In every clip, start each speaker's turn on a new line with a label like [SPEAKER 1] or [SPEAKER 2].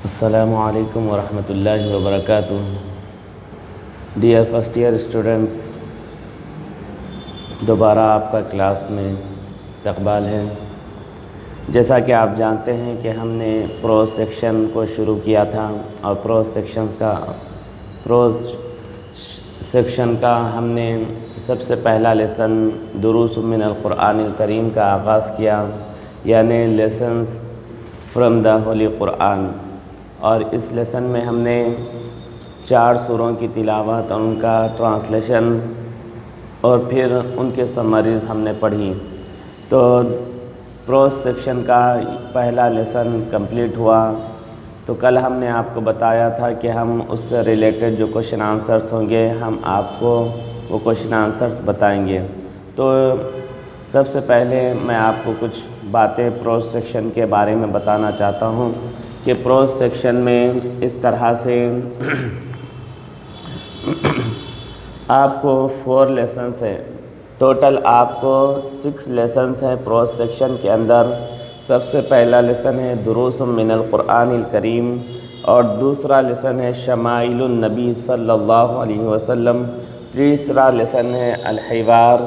[SPEAKER 1] السلام علیکم ورحمۃ اللہ وبرکاتہ۔ ڈیئر فرسٹ ایئر اسٹوڈنٹس، دوبارہ آپ کا کلاس میں استقبال ہے۔ جیسا کہ آپ جانتے ہیں کہ ہم نے پروز سیکشن کو شروع کیا تھا اور پروز سیکشن کا ہم نے سب سے پہلا لیسن دروس من القرآن الکریم کا آغاز کیا، یعنی لیسنز فرام دا ہولی قرآن۔ اور اس لیسن میں ہم نے 4 سوروں کی تلاوت اور ان کا ٹرانسلیشن اور پھر ان کے سمریز ہم نے پڑھی۔ تو پروز سیکشن کا پہلا لیسن کمپلیٹ ہوا۔ تو کل ہم نے آپ کو بتایا تھا کہ ہم اس سے ریلیٹڈ جو کوشچن آنسرس ہوں گے ہم آپ کو وہ کوشچن آنسرس بتائیں گے۔ تو سب سے پہلے میں آپ کو کچھ باتیں پروز سیکشن کے بارے میں بتانا چاہتا ہوں کہ پروز سیکشن میں اس طرح سے آپ کو 4 لیسنس ہیں، ٹوٹل آپ کو 6 لیسنس ہیں پروز سیکشن کے اندر۔ سب سے پہلا لیسن ہے دروس من القرآن الکریم، اور دوسرا لیسن ہے شمائل النبی صلی اللہ علیہ وسلم، تیسرا لیسن ہے الحوار،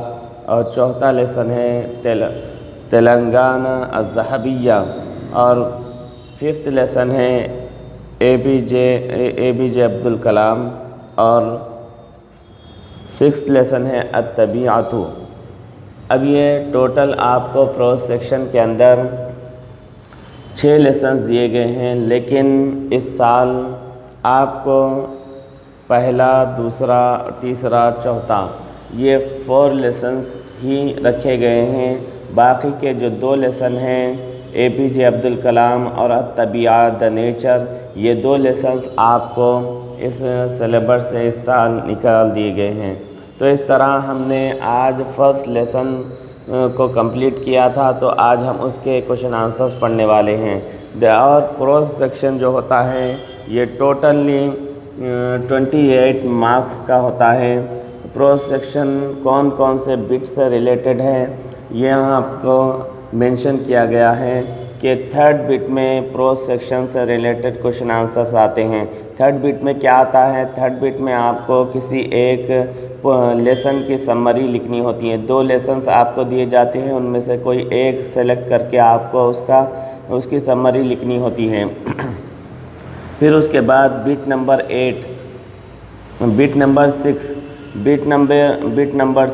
[SPEAKER 1] اور چوتھا لیسن ہے تلنگانہ الذہبیہ، اور 5th لیسن ہے اے پی جے عبد الکلام، اور 6th لیسن ہے الطبیعۃ۔ اب یہ ٹوٹل آپ کو پروز سیکشن کے اندر 6 لیسنز دیے گئے ہیں، لیکن اس سال آپ کو پہلا، دوسرا، تیسرا، چوتھا یہ 4 لیسنز ہی رکھے گئے ہیں۔ باقی کے جو 2 لیسن ہیں اے پی جے عبد الکلام اور الطبیعۃ دا نیچر، یہ 2 لیسنز آپ کو اس سلیبس سے اس سال نکال دیے گئے ہیں۔ تو اس طرح ہم نے آج فرسٹ لیسن کو کمپلیٹ کیا تھا، تو آج ہم اس کے کوشچن آنسرز پڑھنے والے ہیں۔ اور پروز سیکشن جو ہوتا ہے یہ ٹوٹلی 28 مارکس کا ہوتا ہے۔ پروز سیکشن کون کون سے بٹ سے ریلیٹڈ ہے یہ آپ کو مینشن کیا گیا ہے کہ 3rd بٹ میں پروز سیکشن سے ریلیٹڈ کوشچن آنسرز آتے ہیں۔ 3rd بٹ میں کیا آتا ہے؟ 3rd بٹ میں آپ کو کسی ایک لیسن کی سمری لکھنی ہوتی ہے۔ 2 لیسنز آپ کو دیے جاتے ہیں، ان میں سے کوئی ایک سلیکٹ کر کے آپ کو اس کی سمری لکھنی ہوتی ہے۔ پھر اس کے بعد بٹ نمبر 8، بٹ نمبر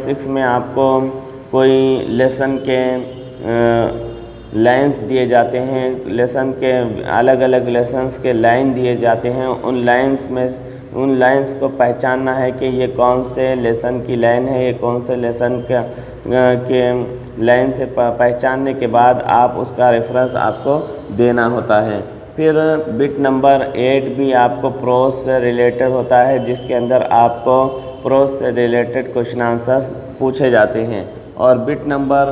[SPEAKER 1] 6 میں آپ کو کوئی لیسن کے لائنز دیے جاتے ہیں، لیسن کے الگ الگ لیسنز کے لائن دیے جاتے ہیں۔ ان لائنز کو پہچاننا ہے کہ یہ کون سے لیسن کی لائن ہے، یہ کون سے لیسن کے لائن سے پہچاننے کے بعد آپ اس کا ریفرنس آپ کو دینا ہوتا ہے۔ پھر بٹ نمبر 8 بھی آپ کو پروز سے ریلیٹڈ ہوتا ہے، جس کے اندر آپ کو پروز سے ریلیٹڈ کوشچن آنسرز پوچھے جاتے ہیں۔ اور بٹ نمبر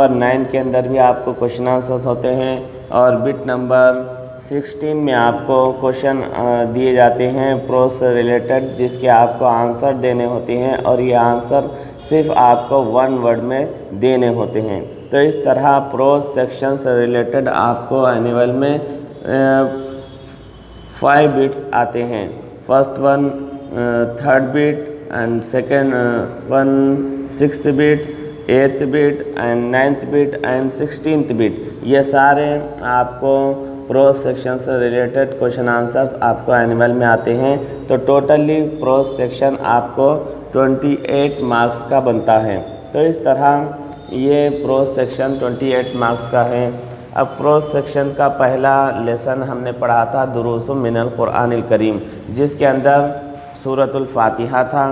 [SPEAKER 1] 9 کے اندر بھی آپ کو کوشچن آنسرز ہوتے ہیں، اور بٹ نمبر 16 میں آپ کو کوشچن دیے جاتے ہیں پروز سے ریلیٹڈ، جس کے آپ کو آنسر دینے ہوتے ہیں، اور یہ آنسر صرف آپ کو 1 ورڈ میں دینے ہوتے ہیں۔ تو اس طرح پروز سیکشن سے ریلیٹڈ آپ کو اینول میں 5 بٹس آتے ہیں۔ First one 3rd but, and second one 6th but, 8th but, and 9th but, and 16th but. یہ سارے آپ کو پروز سیکشن سے ریلیٹڈ کوشچن آنسرز آپ کو اینول میں آتے ہیں۔ تو ٹوٹلی پروز سیکشن آپ کو 28 مارکس کا بنتا ہے۔ تو اس طرح یہ پروز سیکشن 28 مارکس کا ہے۔ اب پروز سیکشن کا پہلا لیسن ہم نے پڑھا تھا دروس من القرآن الکریم، جس کے اندر سورۃ الفاتحہ تھا،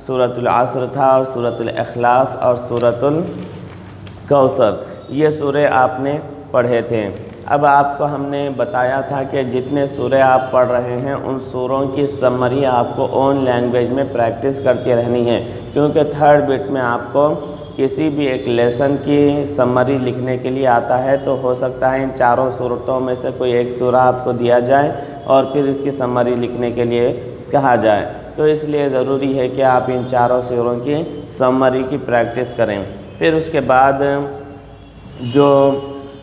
[SPEAKER 1] سورۃ العصر تھا، اور سورۃ الاخلاص اور سورۃ الکوثر، یہ سورے آپ نے پڑھے تھے۔ اب آپ کو ہم نے بتایا تھا کہ جتنے سورے آپ پڑھ رہے ہیں ان سوروں کی سمری آپ کو اون لینگویج میں پریکٹس کرتی رہنی ہے، کیونکہ 3rd بٹ میں آپ کو کسی بھی ایک لیسن کی سمری لکھنے کے لیے آتا ہے، تو ہو سکتا ہے ان 4 صورتوں میں سے کوئی ایک سورہ آپ کو دیا جائے اور پھر اس کی سمری لکھنے کے لیے کہا جائے۔ تو اس لیے ضروری ہے کہ آپ ان 4 سوروں کی سمری کی پریکٹس کریں۔ پھر اس کے بعد جو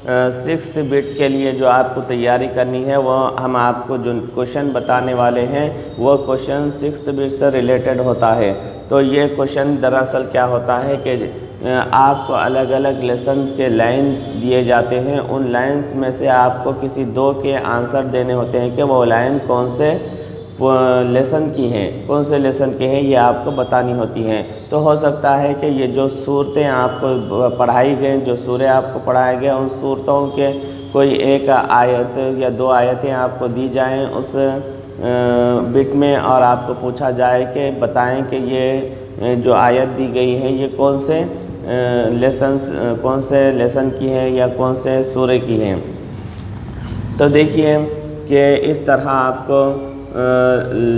[SPEAKER 1] سکستھ بٹ کے لیے جو آپ کو تیاری کرنی ہے، وہ ہم آپ کو جو کوشچن بتانے والے ہیں وہ کوشچن سکستھ بٹ سے ریلیٹڈ ہوتا ہے۔ تو یہ کوشچن دراصل کیا ہوتا ہے کہ آپ کو الگ الگ لیسنز کے لائنز دیے جاتے ہیں، ان لائنز میں سے آپ کو کسی دو کے آنسر دینے ہوتے ہیں کہ وہ لائن کون سے لیسن کی ہیں، کون سے لیسن کے ہیں، یہ آپ کو بتانی ہوتی ہیں۔ تو ہو سکتا ہے کہ یہ جو صورتیں آپ کو پڑھائی گئیں، جو سورے آپ کو پڑھائے گئے، ان صورتوں کے کوئی ایک آیت یا دو آیتیں آپ کو دی جائیں اس بٹ میں، اور آپ کو پوچھا جائے کہ بتائیں کہ یہ جو آیت دی گئی ہے یہ کون سے لیسن کی ہے یا کون سے سورے کی ہیں۔ تو دیکھیے کہ اس طرح آپ کو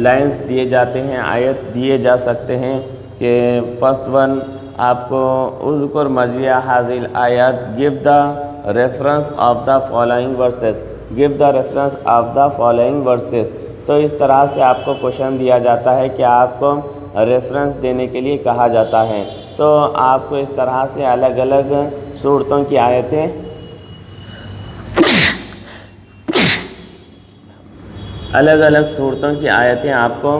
[SPEAKER 1] لائنز دیے جاتے ہیں، آیت دیے جا سکتے ہیں کہ فرسٹ ون آپ کو اذکر مجیء ھذی الآیات، give the reference of the following verses, give the reference of the following verses. تو اس طرح سے آپ کو کوشچن دیا جاتا ہے کہ آپ کو ریفرنس دینے کے لیے کہا جاتا ہے۔ تو آپ کو اس طرح سے الگ الگ صورتوں کی آیتیں آپ کو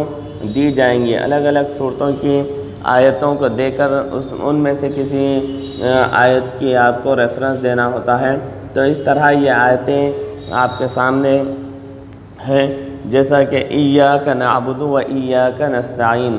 [SPEAKER 1] دی جائیں گی۔ الگ الگ صورتوں کی آیتوں کو دے کر ان میں سے کسی آیت کی آپ کو ریفرنس دینا ہوتا ہے۔ تو اس طرح یہ آیتیں آپ کے سامنے ہیں، جیسا کہ ایاک نعبد و ایاک نستعین،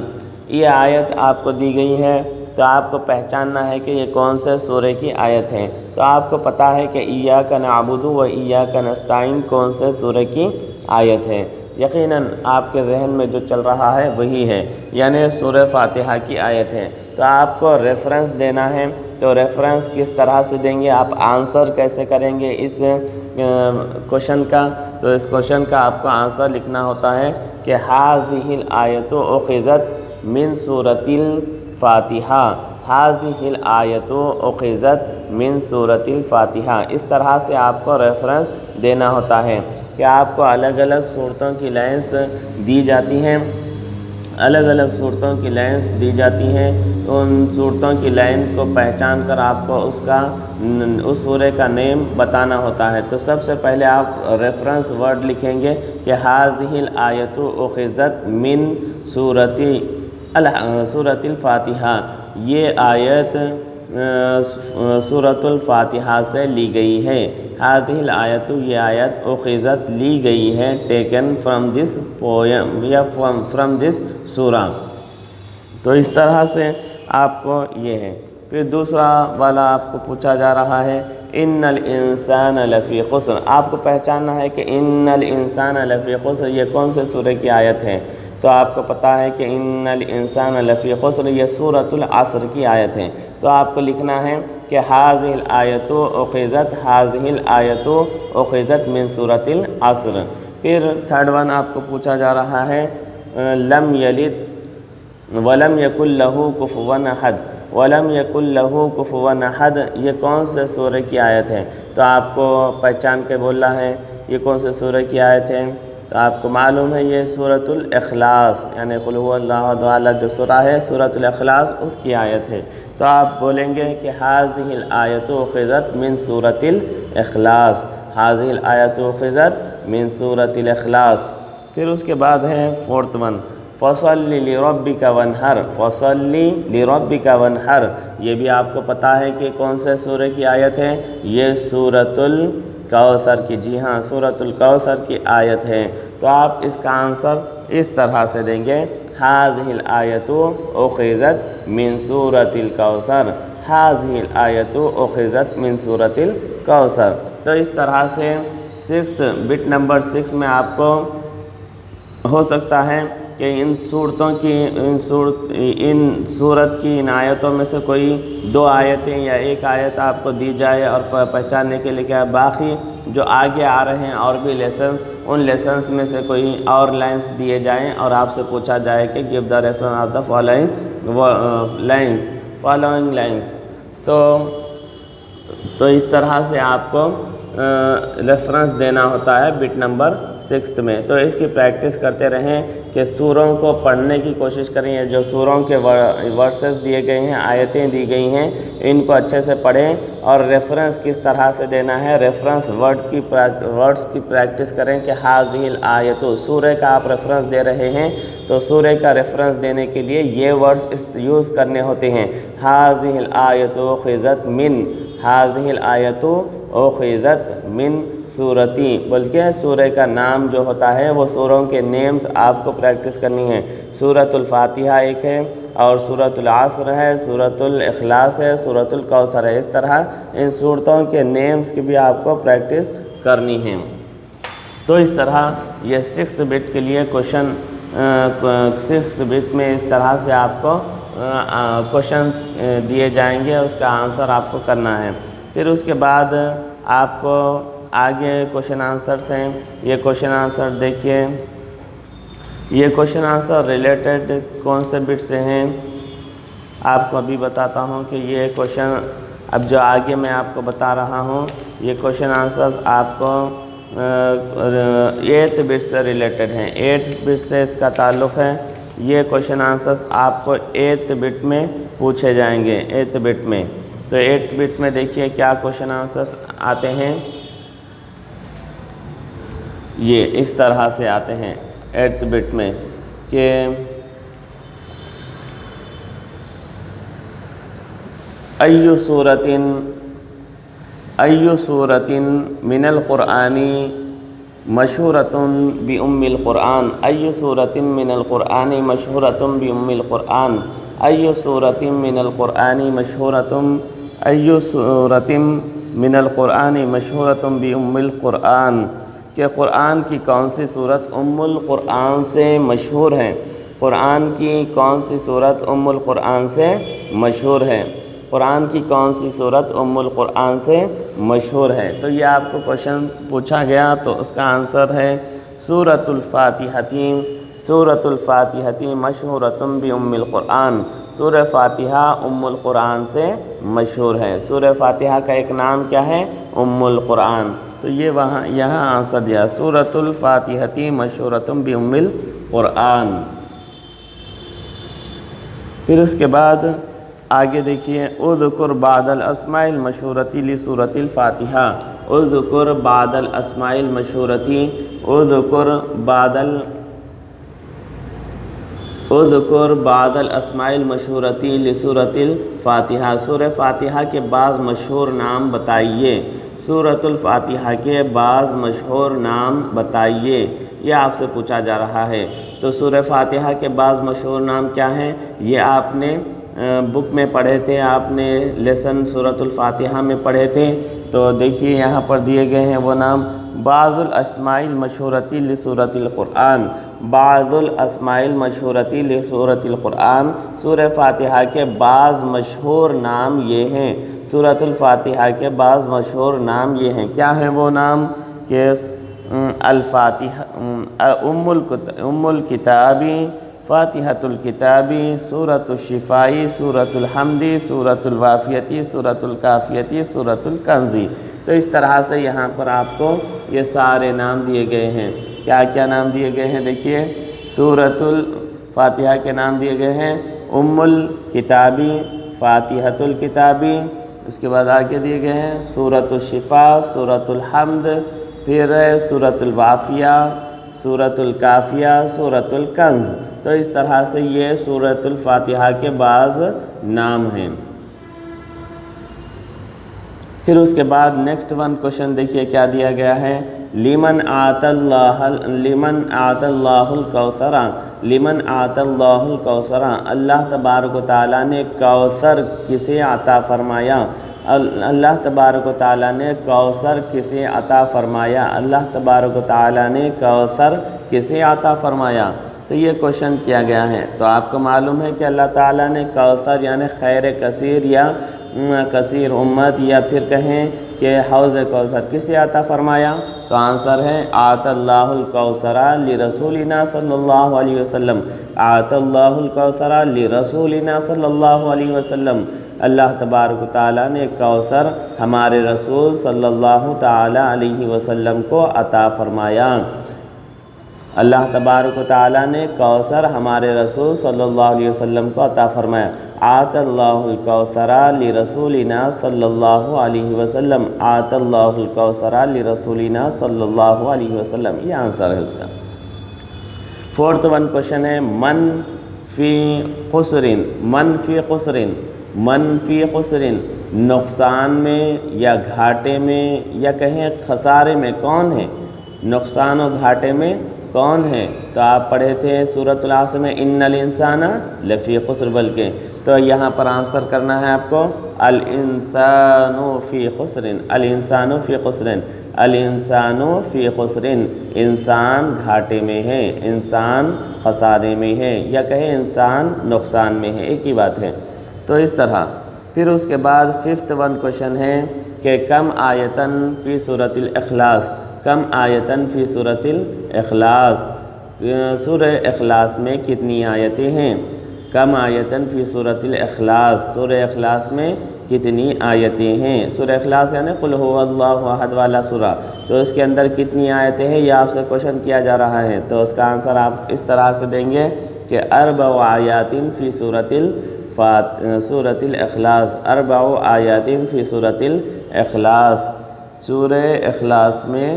[SPEAKER 1] یہ آیت آپ کو دی گئی ہے۔ تو آپ کو پہچاننا ہے کہ یہ کون سے سورے کی آیت ہے۔ تو آپ کو پتہ ہے کہ ایاک نعبد و ایاک نستعین کون سے سورے کی آیت ہے۔ یقیناً آپ کے ذہن میں جو چل رہا ہے وہی ہے، یعنی سورہ فاتحہ کی آیت ہے۔ تو آپ کو ریفرنس دینا ہے۔ تو ریفرنس کس طرح سے دیں گے، آپ آنسر کیسے کریں گے اس کوشچن کا؟ تو اس کوشچن کا آپ کو آنسر لکھنا ہوتا ہے کہ ھذہ الآیۃ اخذت من سورۃ الفاتحہ، ھذہ الآیۃ اخذت من سورۃ الفاتحہ۔ اس طرح سے آپ کو ریفرنس دینا ہوتا ہے کہ آپ کو الگ الگ صورتوں کی لائنز دی جاتی ہیں، الگ الگ صورتوں کی لائنز دی جاتی ہیں۔ ان صورتوں کی لائن کو پہچان کر آپ کو اس سورے کا نیم بتانا ہوتا ہے۔ تو سب سے پہلے آپ ریفرنس ورڈ لکھیں گے کہ ھذہ الآیۃ اخذت من سورۃ الفاتحہ، یہ آیت سورۃ الفاتحہ سے لی گئی ہے۔ ھذہ الآیۃ، یہ آیت اخذت لی گئی ہے، ٹیکن فرام دس پویم یا فرام دس سورہ۔ تو اس طرح سے آپ کو یہ ہے۔ پھر دوسرا والا آپ کو پوچھا جا رہا ہے ان الانسان لفی خسر، آپ کو پہچاننا ہے کہ ان الانسان لفی خسر یہ کون سے سورے کی آیت ہے۔ تو آپ کو پتہ ہے کہ ان الانسان لفی خسر یہ سورۃ العصر کی آیت ہے۔ تو آپ کو لکھنا ہے کہ ھذہ الآیۃ اخذت، ھذہ الآیۃ اخذت من سورۃ العصر۔ پھر تھرڈ ون آپ کو پوچھا جا رہا ہے لم یلد ولم یکن لہ کفوا احد، ولم یکن لہ کفوا احد یہ کون سے سورہ کی آیت ہے؟ تو آپ کو پہچان کے بولنا ہے یہ کون سے سورہ کی آیت ہے۔ تو آپ کو معلوم ہے یہ سورۃ الاخلاص، یعنی قل ھو اللہ احد جو سورہ ہے سورۃ الاخلاص اس کی آیت ہے۔ تو آپ بولیں گے کہ ھذہ الآیۃ اخذت من سورۃ الاخلاص، ھذہ الآیۃ اخذت من سورۃ الاخلاص۔ پھر اس کے بعد ہے فورتھ ون فصل لربک وانحر، فصل لربک وانحر، یہ بھی آپ کو پتہ ہے کہ کون سے سورہ کی آیت ہے، یہ سورۃ الکوثر کی، جی ہاں سورۃ الکوثر کی آیت ہے۔ تو آپ اس کا آنسر اس طرح سے دیں گے ھذہ الآیۃ اخذت من سورۃ الکوثر، ھذہ الآیۃ اخذت من سورۃ الکوثر۔ تو اس طرح سے سکستھ بٹ نمبر 6 میں آپ کو ہو سکتا ہے کہ ان سورت کی ان آیتوں میں سے کوئی دو آیتیں یا ایک آیت آپ کو دی جائے اور پہچاننے کے لیے کیا باقی جو آگے آ رہے ہیں اور بھی لیسن، ان لیسنس میں سے کوئی اور لائنز دیے جائیں اور آپ سے پوچھا جائے کہ give the reference of the following lines. تو تو اس طرح سے آپ کو ریفرنس دینا ہوتا ہے بٹ نمبر 6 میں۔ تو اس کی پریکٹس کرتے رہیں کہ سوروں کو پڑھنے کی کوشش کریں، جو سوروں کے ورسز دیے گئے ہیں، آیتیں دی گئی ہیں، ان کو اچھے سے پڑھیں، اور ریفرنس کس طرح سے دینا ہے، ریفرنس ورڈز کی پریکٹس کریں کہ حاذہ الآیۃ، سورہ کا آپ ریفرنس دے رہے ہیں تو سورہ کا ریفرنس دینے کے لیے یہ ورڈز یوز کرنے ہوتے ہیں، حاذہ الآیۃ اخذت من، حاذہ الآیۃ اخذت من سورتی، بلکہ سورہ کا نام جو ہوتا ہے وہ سوروں کے نیمز آپ کو پریکٹس کرنی ہے۔ سورۃ الفاتحہ ایک ہے، اور سورۃ العصر ہے، سورۃ الاخلاص ہے، سورۃ الکوثر ہے، اس طرح ان صورتوں کے نیمز کی بھی آپ کو پریکٹس کرنی ہے۔ تو اس طرح یہ 6 بٹ کے لیے کوشچن 6 بٹ میں اس طرح سے آپ کو کوشچنس دیے جائیں گے، اس کا آنسر آپ کو کرنا ہے۔ پھر اس کے بعد آپ کو آگے کوشچن آنسرس ہیں، یہ کوشچن آنسر دیکھیے، یہ کوشچن آنسر ریلیٹڈ کون سے بٹ سے ہیں آپ کو ابھی بتاتا ہوں کہ یہ کوشچن اب جو آگے میں آپ کو بتا رہا ہوں یہ کوشچن آنسرز آپ کو 8 بٹ سے ریلیٹڈ ہیں، 8 بٹ سے اس کا تعلق ہے۔ یہ کوشچن آنسرز آپ کو 8 بٹ میں پوچھے جائیں گے، 8 بٹ میں۔ تو 8 بٹ میں دیکھیے کیا کوشچن آنسرز آتے ہیں، یہ اس طرح سے آتے ہیں 8 بٹ میں کہ ای سورۃ من القرآن مشہورۃ بأم القرآن، ای سورۃ من القرآن مشہورۃ بأم القرآن، ای سورۃ من القرآن مشہورۃ، ای سورۃ من القرآن مشہورۃ بأم القرآن، کہ قرآن کی کون سی صورت ام القرآن سے مشہور ہے، قرآن کی کون سی صورت ام القرآن سے مشہور ہے، قرآن کی کون سی صورت ام القرآن سے مشہور ہے۔ تو یہ آپ کو کوشچن پوچھا گیا تو اس کا آنسر ہے سورۃ الفاتحہ، سورۃ الفاتحہ مشہورۃ بأم القرآن، سورہ فاتحہ ام القرآن سے مشہور ہے۔ سورہ فاتحہ کا ایک نام کیا ہے، ام القرآن، تو یہ یہاں آنسر دیا سورۃ الفاتحہ مشہورۃ بأم القرآن۔ پھر اس کے بعد آگے دیکھیے اذکر بعد الاسماء المشہورۃ لسورۃ الفاتحہ، اذکر بعد الاسماء المشہورۃ، اذکر بعد الاسماء المشہورۃ لسورۃ الفاتحہ، سورہ فاتحہ کے بعض مشہور نام بتائیے، سورۃ الفاتحہ کے بعض مشہور نام بتائیے، یہ آپ سے پوچھا جا رہا ہے۔ تو سورہ فاتحہ کے بعض مشہور نام کیا ہیں، یہ آپ نے بک میں پڑھے تھے، آپ نے لیسن سورۃ الفاتحہ میں پڑھے تھے، تو دیکھیے یہاں پر دیے گئے ہیں وہ نام، بعض الاسماء المشہورۃ لسورۃ القرآن، بعض الاسماء المشہورۃ لسورۃ القرآن، سورہ فاتحہ کے بعض مشہور نام یہ ہیں، سورۃ الفاتحہ کے بعض مشہور نام یہ ہیں، کیا ہیں وہ نام کہ الفاتحہ، ام الکتاب، فاتحۃ الکتاب، سورۃ الشفاء، سورۃ الحمد، سورۃ الوافیہ، سورۃ الکافیہ، سورۃ الکنز۔ تو اس طرح سے یہاں پر آپ کو یہ سارے نام دیے گئے ہیں، کیا کیا نام دیے گئے ہیں، دیکھیے سورۃ الفاتحہ کے نام دیے گئے ہیں ام الکتاب، فاتحۃ الکتاب، اس کے بعد آگے دیے گئے ہیں سورۃ الشفاء، سورۃ الحمد، پھر سورۃ الوافیہ، سورۃ الکافیہ، سورۃ الکنز۔ تو اس طرح سے یہ سورۃ الفاتحہ کے بعض نام ہیں۔ پھر اس کے بعد نیکسٹ ون کوشچن دیکھیے کیا دیا گیا ہے، لمن آت اللہ الکوثر، لمن آت اللہ الکوثر، اللہ تبارک و تعالیٰ نے کوثر کسے عطا فرمایا، اللہ تبارک و تعالیٰ نے کوثر کسے عطا فرمایا، اللہ تبارک و تعالیٰ نے کوثر کسے عطا فرمایا، تو یہ کوشچن کیا گیا ہے۔ تو آپ کو معلوم ہے کہ اللہ تعالیٰ نے کوثر یعنی خیر کثیر یا کثیر امت یا پھر کہیں کہ حوض کوثر کسے عطا فرمایا، تو آنسر ہے آت اللہ الکوثر لرسولنا صلی اللہ علیہ وسلم، آت اللہ الکوثر لرسولنا صلی اللہ علیہ وسلم، اللہ تبارک و تعالیٰ نے کوثر ہمارے رسول صلی اللہ تعالیٰ علیہ وسلم کو عطا فرمایا۔ اللہ تبارک و تعالیٰ نے کوثر ہمارے رسول صلی اللہ علیہ وسلم کو عطا فرمایا۔ آت اللہ الکوثر لرسولنا صلی اللہ علیہ وسلم، آت اللہ الکوثر لرسولنا صلی اللہ علیہ وسلم، یہ آنسر ہے اس کا۔ فورتھ ون کوشچن ہے من فی خسر، من فی خسر، من فی خسر، نقصان میں یا گھاٹے میں یا کہیں خسارے میں کون ہے؟ نقصان و گھاٹے میں کون ہے؟ تو آپ پڑھے تھے سورۃ العصر میں ان الانسان لفی خسر، بلکہ تو یہاں پر آنسر کرنا ہے آپ کو الانسان فی خسر، الانسان فی خسر، الانسان فی خسر، انسان گھاٹے میں ہے، انسان خسارے میں ہے، یا کہے انسان نقصان میں ہے، ایک ہی بات ہے۔ تو اس طرح پھر اس کے بعد ففتھ ون کوشچن ہے کہ کم آیتن فی سورۃ الاخلاص، کم آیتن فی سورۃ الاخلاص، سورہ اخلاص میں کتنی آیتیں ہیں؟ کم آیتن فی سورۃ الاخلاص، سورہ اخلاص میں کتنی آیتیں ہیں؟ سورہ اخلاص یعنی قل هو اللہ احد والا سورہ، تو اس کے اندر کتنی آیتیں ہیں یہ آپ سے کوشچن کیا جا رہا ہے۔ تو اس کا آنسر آپ اس طرح سے دیں گے کہ اربع آیات فی سورۃ الاخلاص، اربع آیات فی سورۃ الاخلاص، سورہ اخلاص میں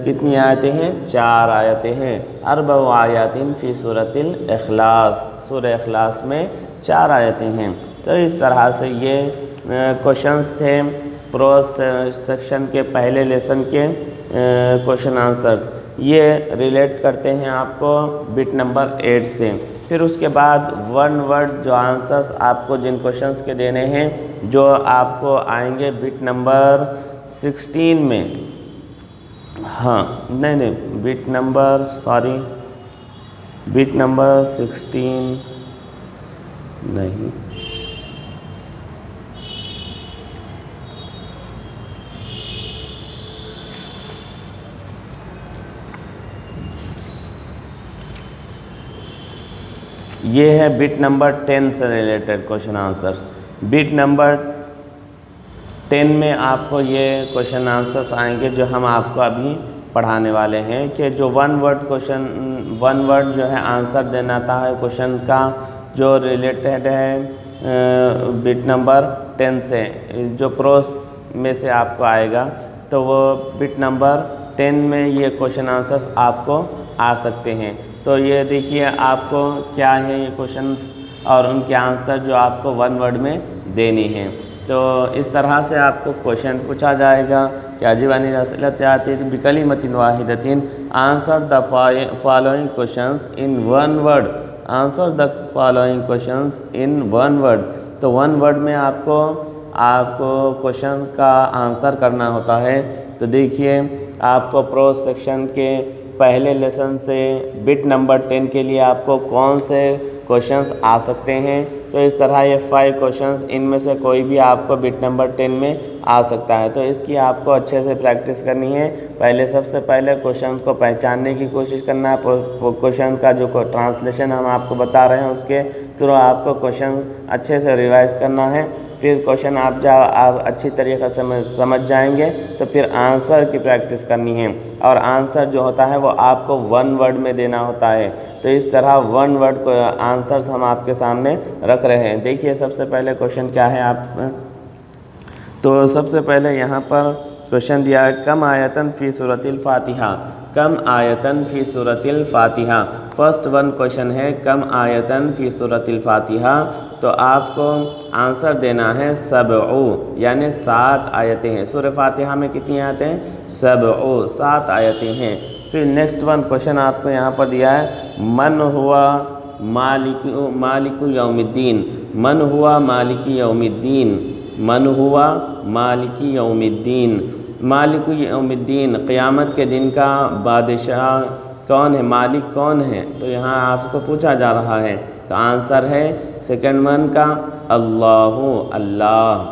[SPEAKER 1] کتنی آیتیں ہیں؟ 4 آیتیں ہیں۔ اربع آیات فی سورۃ الاخلاص، سورہ اخلاص میں 4 آیتیں ہیں۔ تو اس طرح سے یہ کوشچنس تھے پروس سیکشن کے پہلے لیسن کے کوشچن آنسرز، یہ ریلیٹ کرتے ہیں آپ کو بٹ نمبر 8 سے۔ پھر اس کے بعد ون ورڈ جو آنسرز آپ کو جن کوشچنس کے دینے ہیں جو آپ کو آئیں گے بٹ نمبر 16 میں، ہاں نہیں بٹ نمبر بٹ نمبر 16 نہیں، یہ ہے بٹ نمبر 10 سے related question answer. But number 10 میں آپ کو یہ کوشچن آنسرز آئیں گے جو ہم آپ کو ابھی پڑھانے والے ہیں، کہ جو ون ورڈ جو ہے آنسر دینا تھا ہے کوشچن کا جو ریلیٹڈ ہے بٹ نمبر 10 سے، جو پروس میں سے آپ کو آئے گا، تو وہ بٹ نمبر 10 میں یہ کوشچن آنسرز آپ کو آ سکتے ہیں۔ تو یہ دیکھیے آپ کو کیا ہے یہ کوشچنس اور ان کے آنسر جو آپ کو ون ورڈ میں دینے ہیں۔ تو اس طرح سے آپ کو کوشچن پوچھا جائے گا کہ عجیبانی رسلت آتی بکلمۃ واحدۃ، answer the following questions in one word, answer the following questions in one word. تو ون ورڈ میں آپ کو کوشچن کا آنسر کرنا ہوتا ہے۔ تو دیکھیے آپ کو پروس سیکشن کے پہلے لیسن سے بٹ نمبر 10 کے لیے آپ کو کون سے کوشچنس آ سکتے ہیں، تو اس طرح یہ 5 کوشچنس ان میں سے کوئی بھی آپ کو بٹ نمبر 10 میں آ سکتا ہے۔ تو اس کی آپ کو اچھے سے پریکٹس کرنی ہے۔ سب سے پہلے کوشچن کو پہچاننے کی کوشش کرنا ہے، کوشچن کا جو ٹرانسلیشن ہم آپ کو بتا رہے ہیں اس کے تھرو آپ کو کوشچن اچھے سے ریوائز کرنا ہے۔ پھر کوشچن آپ اچھی طریقے سے سمجھ جائیں گے تو پھر آنسر کی پریکٹس کرنی ہے، اور آنسر جو ہوتا ہے وہ آپ کو ون ورڈ میں دینا ہوتا ہے۔ تو اس طرح ون ورڈ کو آنسرز ہم آپ کے سامنے رکھ رہے ہیں۔ دیکھیے سب سے پہلے کوشچن کیا ہے تو سب سے پہلے یہاں پر کوشچن دیا ہے کم آیتن فی سورۃ الفاتحہ، کم آیتن فی سورۃ الفاتحہ۔ فرسٹ ون کوشچن ہے کم آیتن فی سورۃ الفاتحہ، تو آپ کو آنسر دینا ہے 7، یعنی 7 آیتیں ہیں۔ سورہ فاتحہ میں کتنی آیتیں ہیں؟ 7 آیتیں ہیں۔ پھر نیکسٹ ون کوشچن آپ کو یہاں پر دیا ہے من ہوا مالک یوم الدین، من ہوا مالک یوم الدین، من ہوا مالک یوم الدین، مالک یوم الدین قیامت کے دن کا بادشاہ کون ہے، مالک کون ہے؟ تو یہاں آپ کو پوچھا جا رہا ہے، تو آنسر ہے سیکنڈ ون کا اللہ۔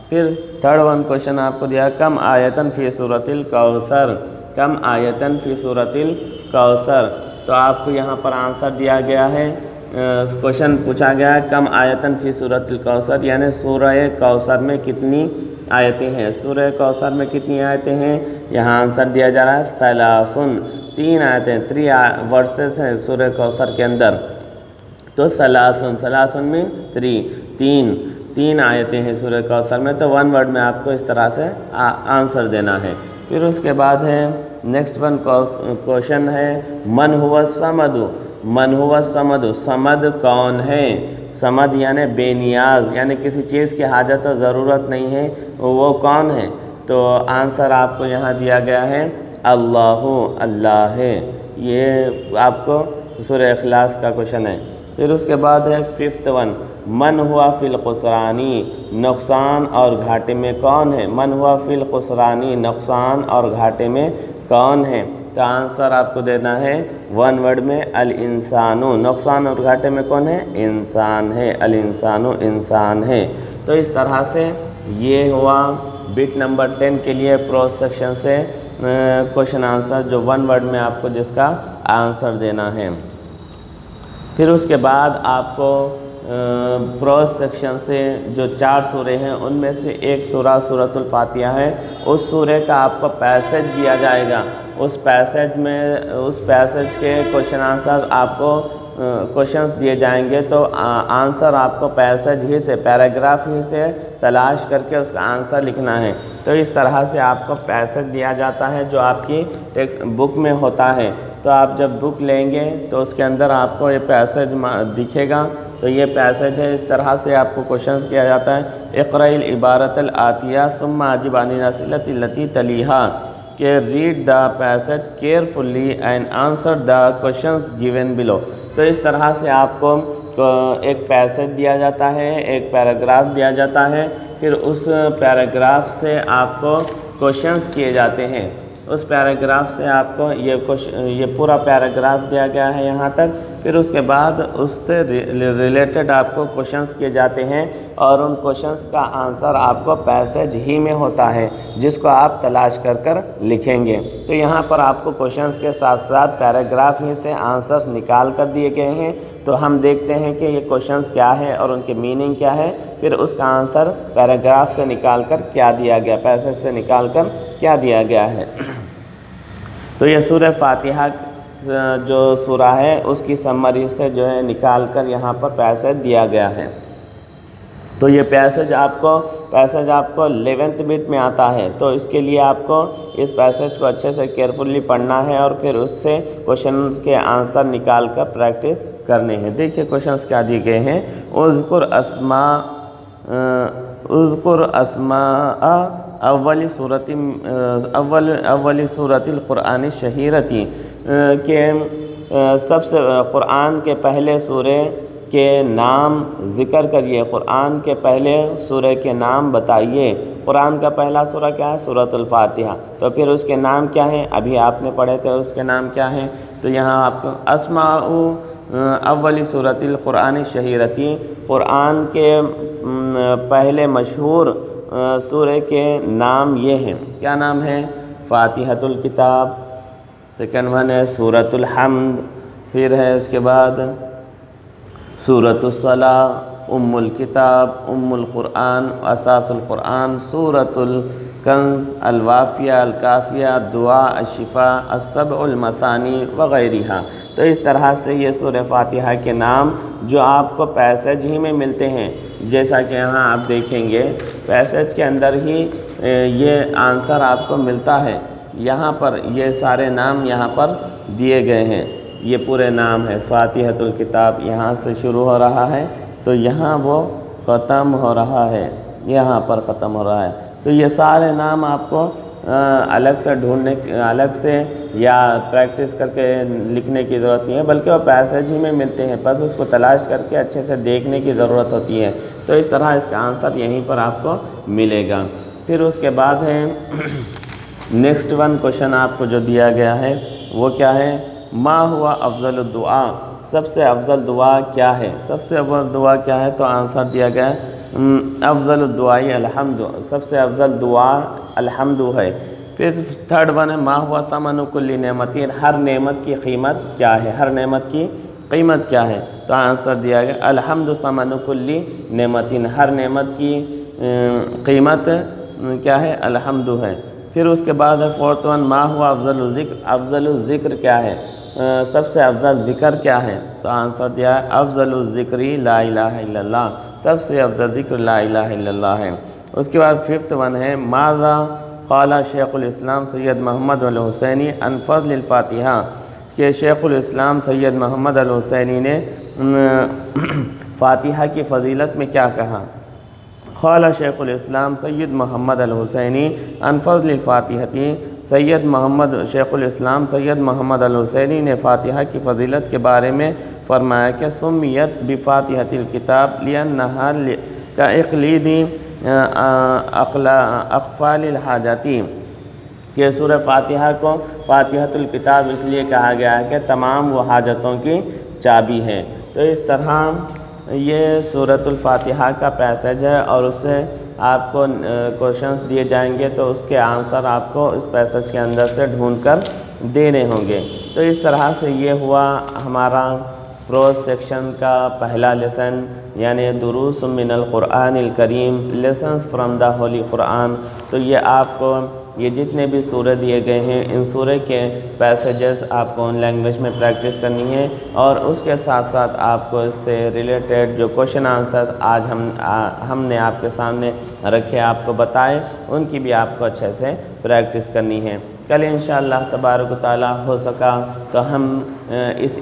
[SPEAKER 1] پھر تھرڈ ون کوشچن آپ کو دیا کم آیتن فی سورۃ الکوثر، کم آیتن فی سورۃ الکوثر، تو آپ کو یہاں پر آنسر دیا گیا ہے کوشچن پوچھا گیا ہے کم آیتن فی سورۃ الکوثر، یعنی سورہ کوثر میں کتنی آیتیں ہیں، سورہ کوثر میں کتنی آیتیں ہیں، یہاں آنسر دیا جا رہا ہے ثلاثن، 3 آیتیں، 3 ورسز ہیں سورہ کوثر کے اندر، تو ثلاثن میں 3 آیتیں ہیں سورہ کوثر میں، تو 1 ورڈ میں آپ کو اس طرح سے آنسر دینا ہے۔ پھر اس کے بعد ہے نیکسٹ ون کوشچن ہے من هو الصمد، من هو الصمد، صمد کون ہے، صمد یعنی بے نیاز، یعنی کسی چیز کی حاجت و ضرورت نہیں ہے، وہ کون ہے، تو آنسر آپ کو یہاں دیا گیا ہے اللہ، اللہ ہے، یہ آپ کو سورہ اخلاص کا کوشچن ہے۔ پھر اس کے بعد ہے 5th ون من ہوا فی الخسرانی، نقصان اور گھاٹے میں کون ہے، من ہوا فی الخسرانی، نقصان اور گھاٹے میں کون ہے، تو آنسر آپ کو دینا ہے 1 ورڈ میں الانسانو، نقصان اور گھاٹے میں کون ہے، انسان ہے، الانسانو انسان ہے۔ تو اس طرح سے یہ ہوا بٹ نمبر 10 کے لیے پروز سیکشن سے کوشچن آنسر، جو 1 ورڈ میں آپ کو جس کا آنسر دینا ہے۔ پھر اس کے بعد آپ کو پروز سیکشن سے جو 4 سورے ہیں ان میں سے ایک سورہ سورۃ الفاتحہ ہے، اس سورے کا آپ کو پیسج دیا جائے گا، اس پیسج کے کوشچن آنسر آپ کو کوشچنس دیے جائیں گے، تو آنسر آپ کو پیسج ہی سے، پیراگراف ہی سے تلاش کر کے اس کا آنسر لکھنا ہے۔ تو اس طرح سے آپ کو پیسج دیا جاتا ہے جو آپ کی بک میں ہوتا ہے، تو آپ جب بک لیں گے تو اس کے اندر آپ کو یہ پیسج دکھے گا، تو یہ پیسج ہے، اس طرح سے آپ کو کوشچن کیا جاتا ہے اقرأ العبارۃ الآتیہ ثم اجب عن الاسئلۃ التي تلیہا، کہ read the passage carefully and answer the questions given below. تو اس طرح سے آپ کو ایک پیسج دیا جاتا ہے، ایک پیراگراف دیا جاتا ہے، پھر اس پیراگراف سے آپ کو کوشچنس کیے جاتے ہیں، اس پیراگراف سے آپ کو یہ پورا پیراگراف دیا گیا ہے یہاں تک، پھر اس کے بعد اس سے ریلیٹڈ آپ کو کوشچنس کیے جاتے ہیں، اور ان کوشچنس کا آنسر آپ کو پیسج ہی میں ہوتا ہے جس کو آپ تلاش کر کر لکھیں گے۔ تو یہاں پر آپ کو کوشچنس کے ساتھ ساتھ پیراگراف ہی سے آنسرز نکال کر دیے گئے ہیں، تو ہم دیکھتے ہیں کہ یہ کوشچنس کیا ہے اور ان کے میننگ کیا ہے، پھر اس کا آنسر پیراگراف سے نکال کر کیا دیا گیا، پیسج سے نکال کر کیا دیا گیا ہے۔ تو یہ سورہ فاتحہ جو سورہ ہے اس کی سمری سے جو ہے نکال کر یہاں پر پیسج دیا گیا ہے۔ تو یہ پیسج آپ کو 11th بٹ میں آتا ہے، تو اس کے لیے آپ کو اس پیسج کو اچھے سے کیئرفلی پڑھنا ہے، اور پھر اس سے کوشچنس کے آنسر نکال کر پریکٹس کرنے ہیں۔ دیکھیے کوشچنس کیا دیے گئے ہیں، اذکر اسماء اولی سورۃ القرآن الشہیرتی، کہ سب سے قرآن کے پہلے سورے کے نام ذکر کریے، قرآن کے پہلے سورے کے نام بتائیے۔ قرآن کا پہلا سورہ کیا ہے، سورۃ الفاتحہ، تو پھر اس کے نام کیا ہیں، ابھی آپ نے پڑھے تھے اس کے نام کیا ہیں، تو یہاں آپ کو اسماء اولی سورۃ القرآن الشہیرتی، قرآن کے پہلے مشہور سورے کے نام یہ ہیں، کیا نام ہے، فاتحۃ الکتاب، سیکنڈ ون ہے سورۃ الحمد، پھر ہے اس کے بعد سورۃ الصلاۃ، ام الکتاب، ام القرآن، اساس القرآن، سورۃ الکنز، الوافیہ، الکافیہ، دعا، الشفاء، السبع المثانی وغیرہ۔ تو اس طرح سے یہ سورہ فاتحہ کے نام جو آپ کو پیسج ہی میں ملتے ہیں، جیسا کہ یہاں آپ دیکھیں گے پیسج کے اندر ہی یہ آنسر آپ کو ملتا ہے، یہاں پر یہ سارے نام یہاں پر دیے گئے ہیں، یہ پورے نام ہے، فاتحۃ الکتاب یہاں سے شروع ہو رہا ہے تو یہاں وہ ختم ہو رہا ہے، یہاں پر ختم ہو رہا ہے، تو یہ سارے نام آپ کو الگ سے الگ سے یا پریکٹس کر کے لکھنے کی ضرورت نہیں ہے، بلکہ وہ پیسج ہی میں ملتے ہیں، بس اس کو تلاش کر کے اچھے سے دیکھنے کی ضرورت ہوتی ہے، تو اس طرح اس کا آنسر یہیں پر آپ کو ملے گا۔ پھر اس کے بعد ہے نیکسٹ ون کوشچن آپ کو جو دیا گیا ہے وہ کیا ہے، ما ہوا افضل الدعا، سب سے افضل دعا کیا ہے، سب سے افضل دعا کیا ہے، تو آنسر دیا گیا ہے افضل الدعائی الحمد، سب سے افضل دعا الحمد ہے۔ پھر تھرڈ ون ہے ما ہوا ثمن کل نعمت، ہر نعمت کی قیمت کیا ہے، ہر نعمت کی قیمت کیا ہے؟ تو آنسر دیا گیا الحمد ثمن کل نعمت، ہر نعمت کی قیمت کیا ہے؟ الحمد ہے۔ پھر اس کے بعد ہے فورتھ ون، ما ہوا افضل الذکر، افضل الذکر کیا ہے؟ سب سے افضل ذکر کیا ہے؟ تو آنسر دیا ہے افضل الذکر لا الہ الا اللہ، سب سے افضل ذکر لا الہ الا اللہ ہے۔ اس کے بعد ففتھ ون ہے ماذا قال شیخ الاسلام سید محمد الحسینی عن فضل الفاتحہ، کہ شیخ الاسلام سید محمد الحسینی نے فاتحہ کی فضیلت میں کیا کہا؟ قال شیخ الاسلام سید محمد الحسینی عن فضل الفاتحہ، شیخ الاسلام سید محمد الحسینی نے فاتحہ کی فضیلت کے بارے میں فرمایا کہ سمیت بفاتحۃ الکتاب لأنہا کاقلید اقفال الحاجاتی، کہ سورہ فاتحہ کو فاتحۃ الکتاب اس لیے کہا گیا ہے کہ تمام وہ حاجتوں کی چابی ہے۔ تو اس طرح یہ سورۃ الفاتحہ کا پیسج ہے، اور اس سے آپ کو کوشچنس دیے جائیں گے تو اس کے آنسر آپ کو اس پیسج کے اندر سے ڈھونڈ کر دینے ہوں گے۔ تو اس طرح سے یہ ہوا ہمارا پروز سیکشن کا پہلا لیسن، یعنی دروس من القرآن الکریم، لیسنس فرام دا ہولی قرآن۔ تو یہ آپ کو یہ جتنے بھی سورہ دیے گئے ہیں ان سورہ کے پیسیجز آپ کو ان لینگویج میں پریکٹس کرنی ہے، اور اس کے ساتھ ساتھ آپ کو اس سے ریلیٹڈ جو کوشچن آنسر آج ہم نے آپ کے سامنے رکھے، آپ کو بتائے، ان کی بھی آپ کو اچھے سے پریکٹس کرنی ہے۔ کل انشاءاللہ تبارک و تعالی ہو سکا تو ہم اس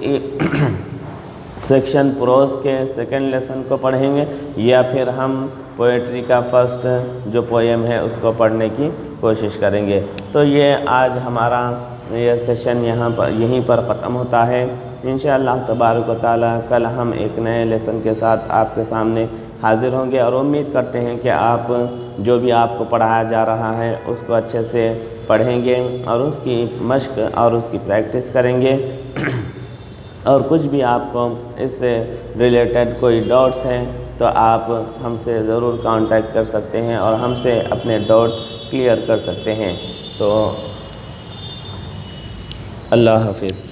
[SPEAKER 1] سیکشن پروز کے سیکنڈ لیسن کو پڑھیں گے، یا پھر ہم پوئٹری کا فرسٹ جو پویم ہے اس کو پڑھنے کی کوشش کریں گے۔ تو یہ آج ہمارا یہ سیشن یہیں پر ختم ہوتا ہے۔ انشاءاللہ تبارک و تعالی کل ہم ایک نئے لیسن کے ساتھ آپ کے سامنے حاضر ہوں گے، اور امید کرتے ہیں کہ آپ جو بھی آپ کو پڑھایا جا رہا ہے اس کو اچھے سے پڑھیں گے اور اس کی مشق اور اس کی پریکٹس کریں گے، اور کچھ بھی آپ کو اس سے ریلیٹڈ کوئی ڈاؤٹس ہیں تو آپ ہم سے ضرور کانٹیکٹ کر سکتے ہیں اور ہم سے اپنے ڈاؤٹ کلیئر کر سکتے ہیں۔ تو اللہ حافظ۔